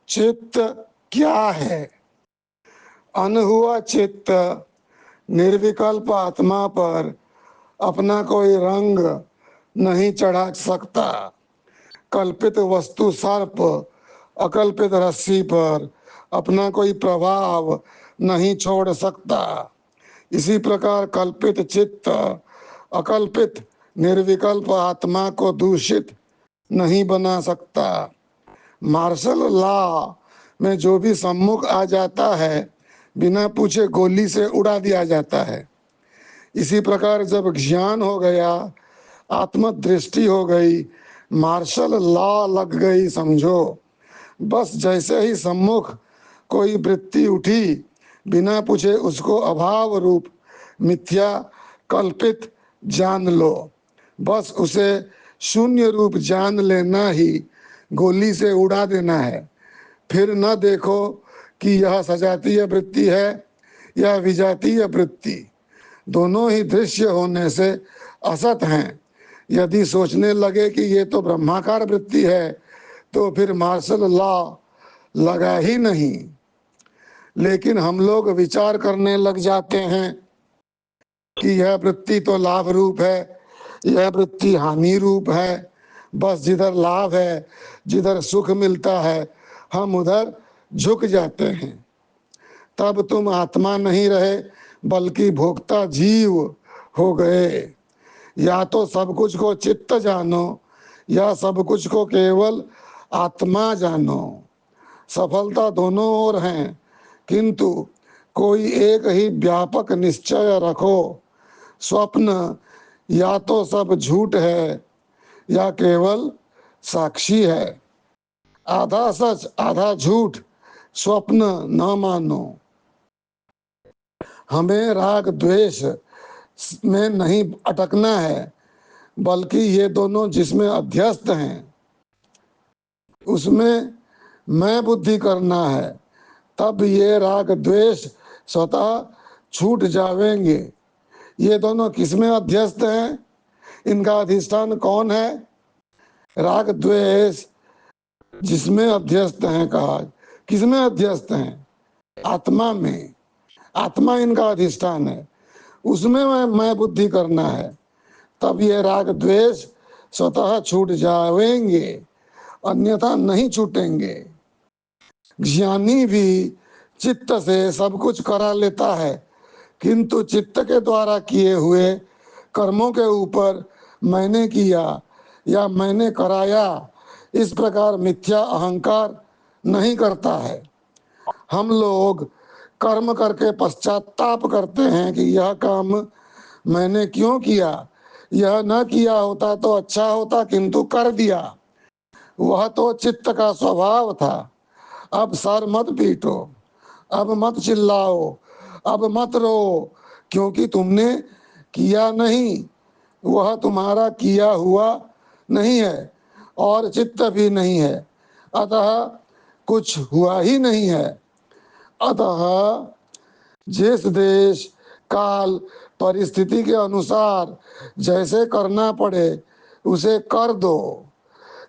चित्त क्या है? अनहुआ चित्त निर्विकल्प आत्मा पर अपना कोई रंग नहीं चढ़ा सकता। कल्पित वस्तु सर्प अकल्पित रस्सी पर अपना कोई प्रभाव नहीं छोड़ सकता। इसी प्रकार कल्पित चित्त अकल्पित निर्विकल्प आत्मा को दूषित नहीं बना सकता। मार्शल लॉ में जो भी सम्मुख आ जाता है बिना पूछे गोली से उड़ा दिया जाता है। इसी प्रकार जब ज्ञान हो गया, आत्मदृष्टि हो गई, मार्शल लॉ लग गई समझो। बस जैसे ही सम्मुख कोई वृत्ति उठी, बिना पूछे उसको अभाव रूप मिथ्या कल्पित जान लो। बस उसे शून्य रूप जान लेना ही गोली से उड़ा देना है। फिर न देखो कि यह सजातीय वृत्ति है या विजातीय वृत्ति, दोनों ही दृश्य होने से असत हैं। यदि सोचने लगे कि ये तो ब्रह्माकार वृत्ति है तो फिर मार्शल लॉ लगा ही नहीं। लेकिन हम लोग विचार करने लग जाते हैं कि यह वृत्ति तो लाभ रूप है, यह वृत्ति हानि रूप है। बस जिधर लाभ है, जिधर सुख मिलता है, हम उधर झुक जाते हैं। तब तुम आत्मा नहीं रहे बल्कि भोक्ता जीव हो गए। या तो सब कुछ को चित्त जानो या सब कुछ को केवल आत्मा जानो। सफलता दोनों ओर है, किंतु कोई एक ही व्यापक निश्चय रखो। स्वप्न या तो सब झूठ है या केवल साक्षी है। आधा सच आधा झूठ स्वप्न न मानो। हमें राग द्वेष में नहीं अटकना है, बल्कि ये दोनों जिसमें अध्यस्त हैं उसमें मैं बुद्धि करना है। तब ये राग द्वेष स्वतः छूट जावेंगे। ये दोनों किसमें अध्यस्त हैं? इनका अधिष्ठान कौन है? राग द्वेष जिसमें अध्यस्त हैं, कहा किसमें अध्यस्त हैं? आत्मा में। आत्मा इनका अधिष्ठान है, उसमें मैं बुद्धि करना है। तब ये राग द्वेष स्वतः छूट जाएंगे, अन्यथा नहीं छूटेंगे। ज्ञानी भी चित्त से सब कुछ करा लेता है, किंतु चित्त के द्वारा किए हुए कर्मों के ऊपर मैंने किया या मैंने कराया इस प्रकार मिथ्या अहंकार नहीं करता है। हम लोग कर्म करके पश्चाताप करते हैं कि यह काम मैंने क्यों किया, यह न किया होता तो अच्छा होता, किंतु कर दिया। वह तो चित्त का स्वभाव था। अब सर मत पीटो, अब मत चिल्लाओ, अब मत रो, क्योंकि तुमने किया नहीं, वह तुम्हारा किया हुआ नहीं है और चित्त भी नहीं है, अतः कुछ हुआ ही नहीं है। अतः जिस देश काल परिस्थिति के अनुसार जैसे करना पड़े उसे कर दो,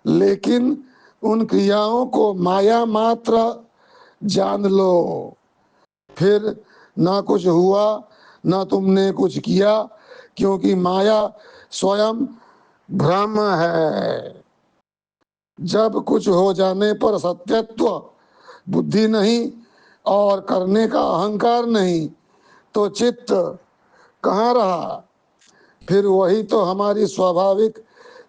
लेकिन उन क्रियाओं को माया मात्र जान लो। फिर ना कुछ हुआ ना तुमने कुछ किया, क्योंकि माया स्वयं भ्रम है। जब कुछ हो जाने पर सत्यत्व बुद्धि नहीं और करने का अहंकार नहीं, तो चित्त कहाँ रहा? फिर वही तो हमारी स्वाभाविक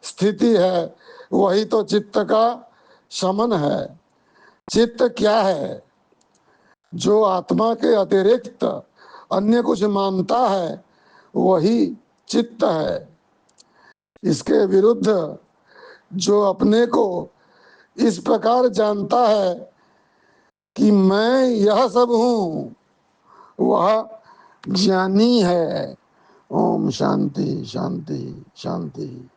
स्थिति है, वही तो चित्त का शमन है। चित्त क्या है? जो आत्मा के अतिरिक्त अन्य कुछ मानता है वही चित्त है। इसके विरुद्ध जो अपने को इस प्रकार जानता है कि मैं यह सब हूँ, वह ज्ञानी है। ओम शांति शांति शांति।